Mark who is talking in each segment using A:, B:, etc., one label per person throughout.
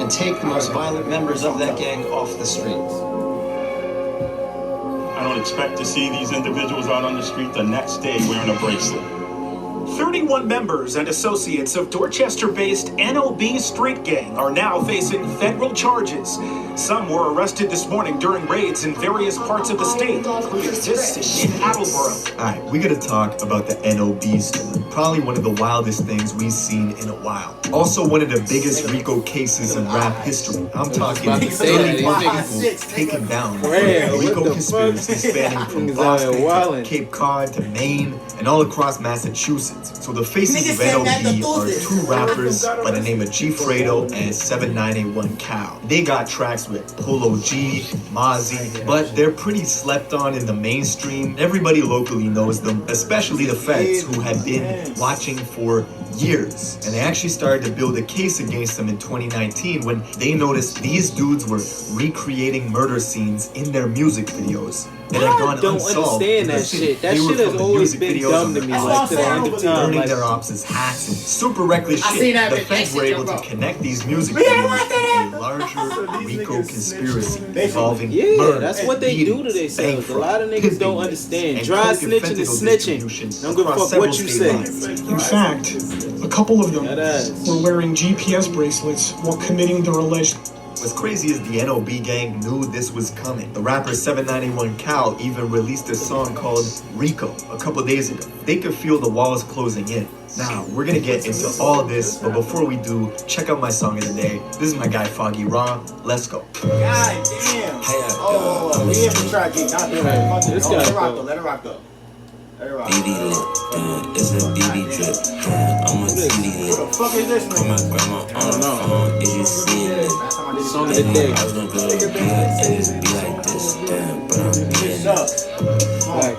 A: and take the most violent members of that gang off the streets.
B: I don't expect to see these individuals out on the street the next day wearing a bracelet.
C: 31 members and associates of Dorchester-based NOB street gang are now facing federal charges. Some were arrested this morning during raids in various parts of the state, including this in Attleboro.
D: Alright, we gotta talk about the NOB story. Probably one of the wildest things we've seen in a while. Also one of the biggest RICO cases in rap history. I'm talking 30 people taken down for RICO conspiracy spanning from Boston to Cape Cod to Maine and all across Massachusetts. So the faces of NOB are two rappers by the name of G Fredo and 7981 Cal. They got tracks with Polo G, Mozzie, but they're pretty slept on in the mainstream. Everybody locally knows them, especially the feds who have been watching for years. And they actually started to build a case against them in 2019 when they noticed these dudes were recreating murder scenes in their music videos that had gone unsolved.
E: Understand that shit. That shit has always been dumb to me. Like to the end of time,
D: burning their ops as hats and super reckless shit. The feds were able to connect these music videos to a larger RICO conspiracy involving murder,
E: that's what they do to themselves. A lot of niggas don't understand. Dry snitching is snitching. Don't give a fuck what you say.
F: In fact, a couple of them were wearing GPS bracelets while committing their alleged.
D: What's crazy is the NOB gang knew this was coming. The rapper 791 Cal even released a song called Rico a couple days ago. They could feel the walls closing in. Now, we're gonna get into all of this, but before we do, check out my song of the day. This is my guy Foggy Raw. Let's go.
G: God damn. Oh, we have to try to get not this. Let it rock though. Let it rock though.
H: BD lit, it's a BD drip. I'm a TD lit.
G: What the fuck is this?
H: Call my grandma on the phone. Is you seeing it?
E: Song of the day.
H: I was gonna go to bed and just be like this, but I'm being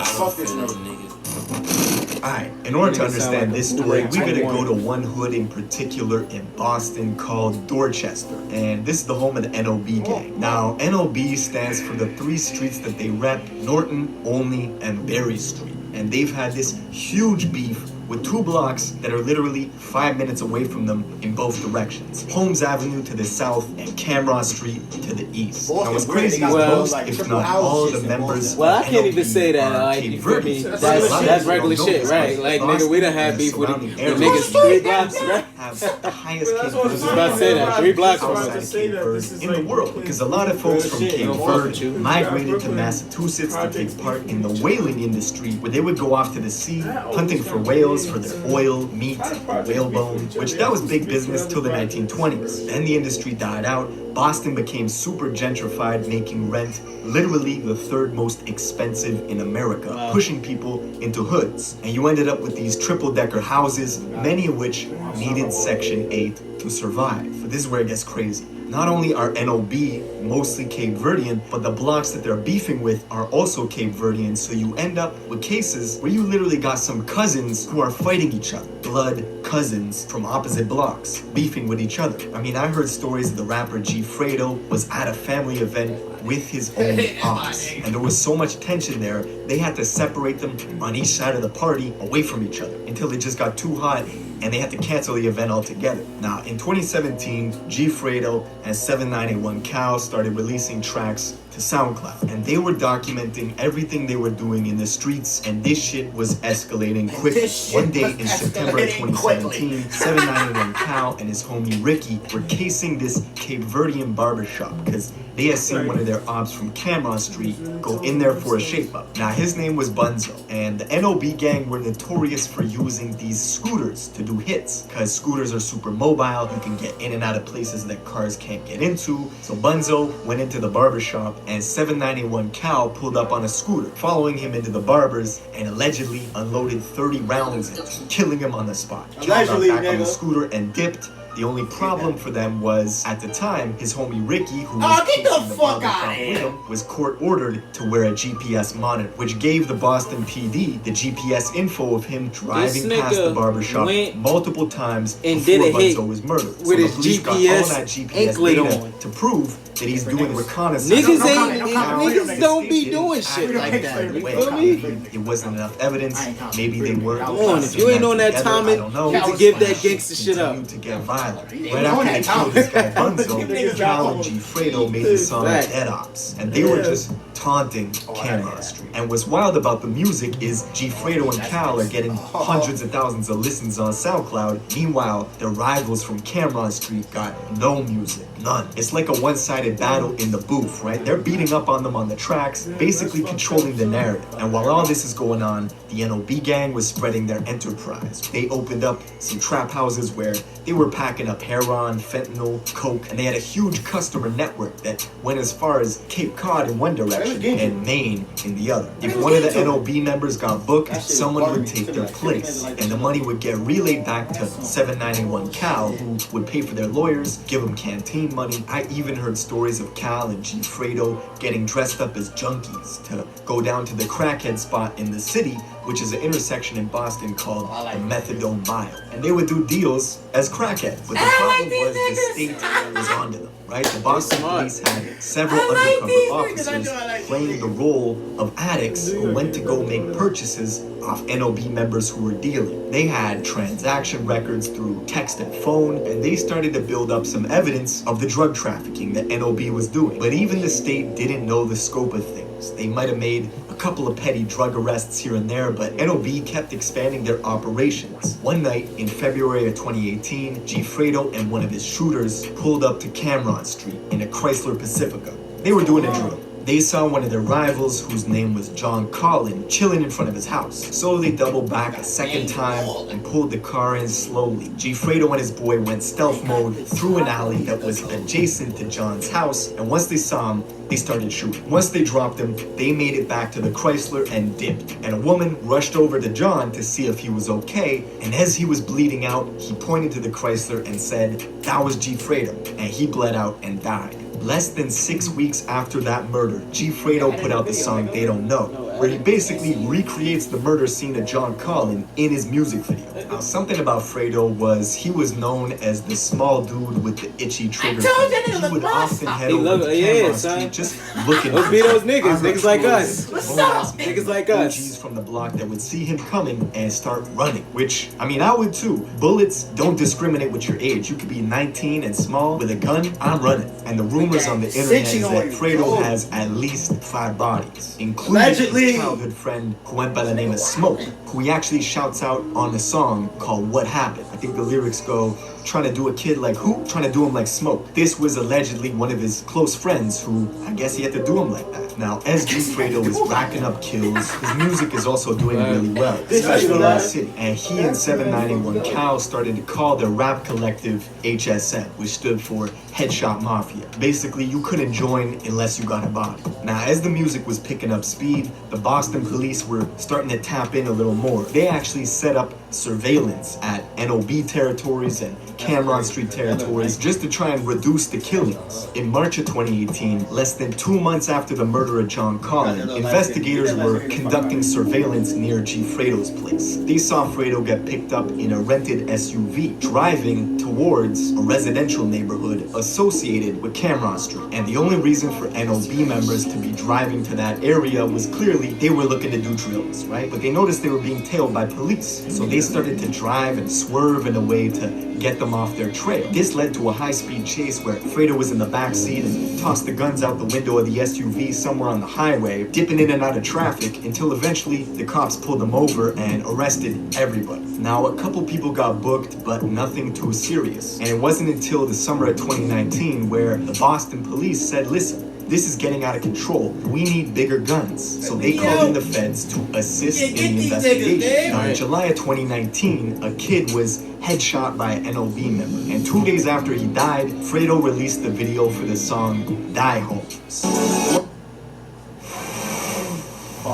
G: Fuck this nigga.
D: Alright, in order to understand this story, we gotta go to one hood in particular in Boston called Dorchester. And this is the home of the NOB gang. Now, NOB stands for the three streets that they rep: Norton, Olney, and Berry Street. And they've had this huge beef with two blocks that are literally 5 minutes away from them in both directions. Holmes Avenue to the south and Camross Street to the east. Now what's crazy is most, if not all, of the members
E: I can't even say that, like, you feel me? That's regular shit, right? Like, nigga, we done had beef with the niggas 3 blocks, right?
D: Have the highest
E: I was about to say that, 3 blocks
D: outside Cape Verde in the world, because a lot of folks from Cape Verde migrated to Massachusetts to take part in the whaling industry, where they would go off to the sea hunting for whales for their oil, meat, whalebone, which that was big business till the 1920s. Then the industry died out. Boston became super gentrified, making rent literally the third most expensive in America, pushing people into hoods. And you ended up with these triple-decker houses, many of which needed Section 8 to survive. But this is where it gets crazy. Not only are NOB mostly Cape Verdean, but the blocks that they're beefing with are also Cape Verdean, so you end up with cases where you literally got some cousins who are fighting each other. Blood cousins from opposite blocks, beefing with each other. I mean, I heard stories of the rapper G Fredo was at a family event with his own ops, and there was so much tension there, they had to separate them on each side of the party away from each other until it just got too hot and they had to cancel the event altogether. Now, in 2017, G Fredo and 791 Cal started releasing tracks to SoundCloud, and they were documenting everything they were doing in the streets, and this shit was escalating quickly. One day in September of 2017, 791 Cal and his homie Ricky were casing this Cape Verdean barbershop because they had seen one of their ops from Camross Street go in there for a shape-up. Now, his name was Bunzo, and the NOB gang were notorious for using these scooters to do hits, because scooters are super mobile, you can get in and out of places that cars can't get into. So Bunzo went into the barbershop, and 791 Cal pulled up on a scooter, following him into the barber's, and allegedly unloaded 30 rounds, killing him on the spot. Cal got back on the scooter and dipped. The only problem for them was, at the time, his homie Ricky, who was
G: get the fuck out of here,
D: was court-ordered to wear a GPS monitor, which gave the Boston PD the GPS info of him driving past the barbershop multiple times
E: and
D: before
E: did a hit
D: Bunzo was murdered.
E: with
D: so
E: his
D: the police got all that GPS data to prove that he's doing reconnaissance.
E: Niggas don't be doing shit like that. You feel me?
D: It wasn't enough evidence. Maybe they were.
E: Come on, if you ain't on that timing, to give that gangster shit up.
D: To get violent. Right after they killed this guy Bunzo, Cal and G Fredo made the song Dead Ops, and they were just taunting Cameron Street. And what's wild about the music is G Fredo and Cal are getting hundreds of thousands of listens on SoundCloud. Meanwhile, their rivals from Cameron Street got no music. None. It's like a one-sided battle in the booth, right? They're beating up on them on the tracks, basically controlling the narrative. And while all this is going on, the NOB gang was spreading their enterprise. They opened up some trap houses where they were packing up heroin, fentanyl, coke, and they had a huge customer network that went as far as Cape Cod in one direction and Maine in the other. If one of the NOB members got booked, someone would take their place, and the money would get relayed back to 791 Cal, who would pay for their lawyers, give them canteen money. I even heard stories of Cal and G Fredo getting dressed up as junkies to go down to the crackhead spot in the city, which is an intersection in Boston called the Methadone Mile. And they would do deals as crackheads. But the problem was the state was onto them, right? The Boston police had several undercover officers playing the role of addicts who went to go make purchases off NOB members who were dealing. They had transaction records through text and phone, and they started to build up some evidence of the drug trafficking that NOB was doing. But even the state didn't know the scope of things. They might have made a couple of petty drug arrests here and there, but NOB kept expanding their operations. One night in February of 2018, G Fredo and one of his shooters pulled up to Cameron Street in a Chrysler Pacifica. They were doing a drill. They saw one of their rivals, whose name was John Collin, chilling in front of his house. So they doubled back a second time and pulled the car in slowly. G Fredo and his boy went stealth mode through an alley that was adjacent to John's house, and once they saw him, they started shooting. Once they dropped him, they made it back to the Chrysler and dipped. And a woman rushed over to John to see if he was okay, and as he was bleeding out, he pointed to the Chrysler and said, "That was G Fredo," and he bled out and died. Less than 6 weeks after that murder, G Fredo put out the song They Don't Know, where he basically recreates the murder scene of John Collin in his music video. Now, something about Fredo was he was known as the small dude with the itchy trigger. He would often head over to Cameron Street just looking.
E: Those be those niggas like us. What's up? Niggas like us.
D: OGs from the block that would see him coming and start running, which, I mean, I would too. Bullets don't discriminate with your age. You could be 19 and small with a gun, I'm running. And the rumors on the internet is that Fredo has at least 5 bodies, including his childhood friend who went by the name of Smoke, who he actually shouts out on the song called What Happened. I think the lyrics go, trying to do a kid like who? Trying to do him like Smoke. This was allegedly one of his close friends who, I guess he had to do him like that. Now, as G Fredo is racking up kills, his music is also doing really well, especially in the city. And he and 791 Cal started to call their rap collective HSM, which stood for Headshot Mafia. Basically, you couldn't join unless you got a body. Now, as the music was picking up speed, the Boston police were starting to tap in a little more. They actually set up surveillance at NOB territories and Cameron Street territories just to try and reduce the killings. In March of 2018, less than 2 months after the murder of John Collin, investigators were conducting surveillance near G Fredo's place. They saw Fredo get picked up in a rented SUV, driving towards a residential neighborhood associated with Cameron Street. And the only reason for NOB members to be driving to that area was clearly they were looking to do drills, right? But they noticed they were being tailed by police. So they started to drive and swerve in a way to get them off their trail. This led to a high-speed chase where Fredo was in the back seat and tossed the guns out the window of the SUV somewhere on the highway, dipping in and out of traffic until eventually the cops pulled him over and arrested everybody. Now, a couple people got booked, but nothing too serious. And it wasn't until the summer of 2019 where the Boston police said, listen, this is getting out of control. We need bigger guns. So they called in the feds to assist in the investigation. Now, in July of 2019, a kid was headshot by an NOB member. And 2 days after he died, Fredo released the video for the song Die Home.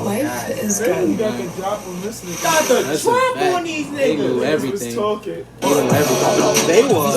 I: Life is good.
E: That's a fact.
G: on these niggas.
E: They knew everything. They knew everything. They was.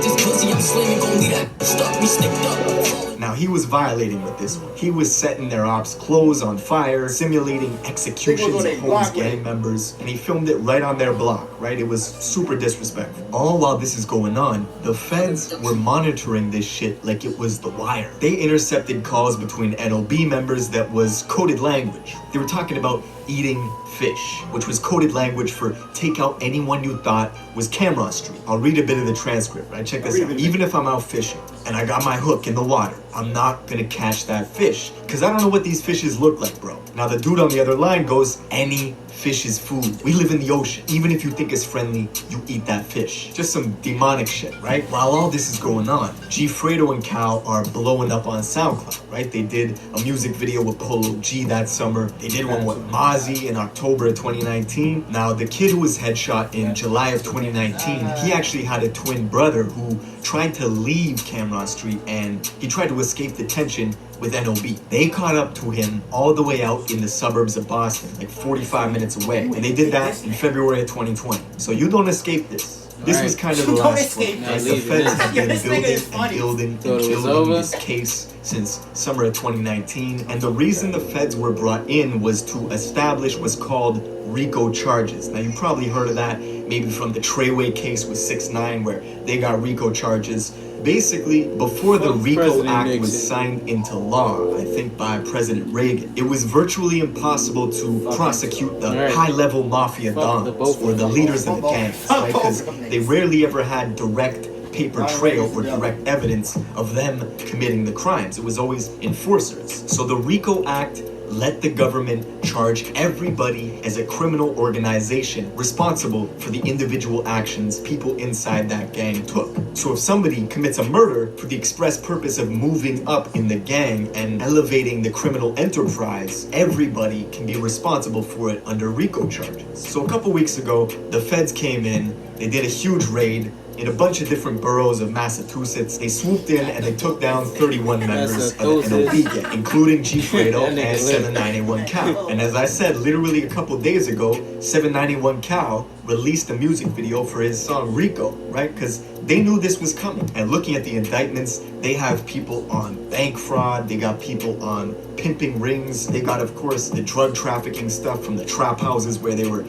H: This pussy I'm slamming gon' leave that stuck me sticked up.
D: Now, he was violating with this one. He was setting their ops' clothes on fire, simulating executions of Holmes gang members, and he filmed it right on their block, right? It was super disrespectful. All while this is going on, the feds were monitoring this shit like it was The Wire. They intercepted calls between NOB members that was coded language. They were talking about eating fish, which was coded language for take out anyone you thought was Cameron Street. I'll read a bit of the transcript, right? Check this out. Even if I'm out fishing and I got my hook in the water, I'm not gonna catch that fish because I don't know what these fishes look like, bro. Now the dude on the other line goes, any fish is food. We live in the ocean. Even if you think it's friendly, you eat that fish. Just some demonic shit, right? While all this is going on, G Fredo and Cal are blowing up on SoundCloud, right? They did a music video with Polo G that summer. They did one with Mozzie in October of 2019. Now, the kid who was headshot in July of 2019, he actually had a twin brother who tried to leave Cameron Street and he tried to escape detention with NOB. They caught up to him all the way out in the suburbs of Boston, like 45 minutes away. And they did that in February of 2020. So you don't escape this. This was kind of the last one. The feds have been building and building this case since summer of 2019. And the reason the feds were brought in was to establish what's called RICO charges. Now, you probably heard of that maybe from the Treyway case with 6ix9ine where they got RICO charges. Basically, before the RICO Act was signed into law, I think by President Reagan, it was virtually impossible to prosecute the high-level mafia dons or the leaders of the gangs, right? Because they rarely ever had direct paper trail or direct evidence of them committing the crimes. It was always enforcers. So the RICO Act let the government charge everybody as a criminal organization responsible for the individual actions people inside that gang took. So if somebody commits a murder for the express purpose of moving up in the gang and elevating the criminal enterprise, everybody can be responsible for it under RICO charges. So a couple weeks ago, the feds came in, they did a huge raid in a bunch of different boroughs of Massachusetts. They swooped in and they took down 31 members of the NOB gang, including G Fredo and 791 Cal. And as I said, literally a couple days ago, 791 Cal released a music video for his song Rico, right? Because they knew this was coming. And looking at the indictments, they have people on bank fraud, they got people on pimping rings, they got, of course, the drug trafficking stuff from the trap houses where they were,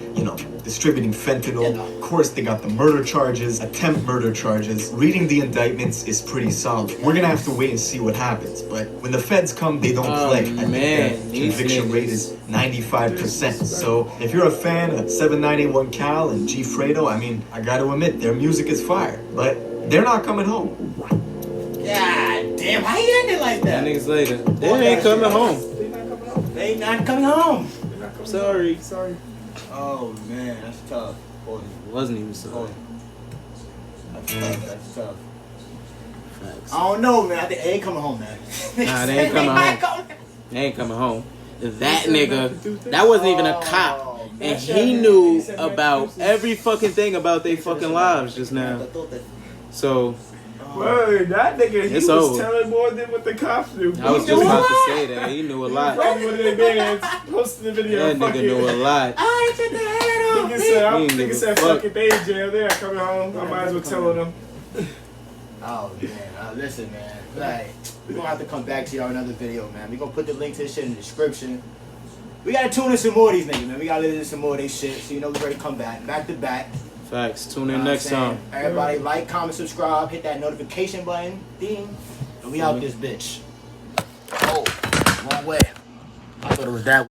D: distributing fentanyl. Of course, they got the murder charges, attempt murder charges. Reading the indictments is pretty solid. We're gonna have to wait and see what happens. But when the feds come, they don't play. I think the conviction rate is 95%. So if you're a fan of 791 Cal and G Fredo, I gotta admit, their music is fire. But they're not coming home.
G: God damn, why he ended like that?
E: That niggas later. They ain't coming home.
G: They not coming home.
E: Sorry.
G: Oh man, that's tough. Boy.
E: Wasn't even sorry.
G: That's tough. Facts. I don't know, man. I think they ain't coming home, man.
E: Nah, they ain't coming home. They ain't coming home. That nigga, that wasn't even a cop. And he knew about every fucking thing about their fucking lives just now. So...
I: Word, that nigga, he was
E: over.
I: telling more than what the cops knew.
E: I was just about to say that. He knew a lot.
I: Probably one of their bands posted the video.
E: That nigga knew a lot.
I: Nigga said, fuck it, they in jail. They're coming home. I might as well tell them.
G: Oh, man. Listen, man. Like, we're going to have to come back to y'all in another video, man. We're going to put the link to this shit in the description. We got to tune in some more of these niggas, man. We got to listen to some more of their shit. So, we're ready to come back to back.
E: Facts. Tune in next time.
G: Everybody like, comment, subscribe, hit that notification button, ding, and we out this bitch. Oh, wrong way. I thought it was that way.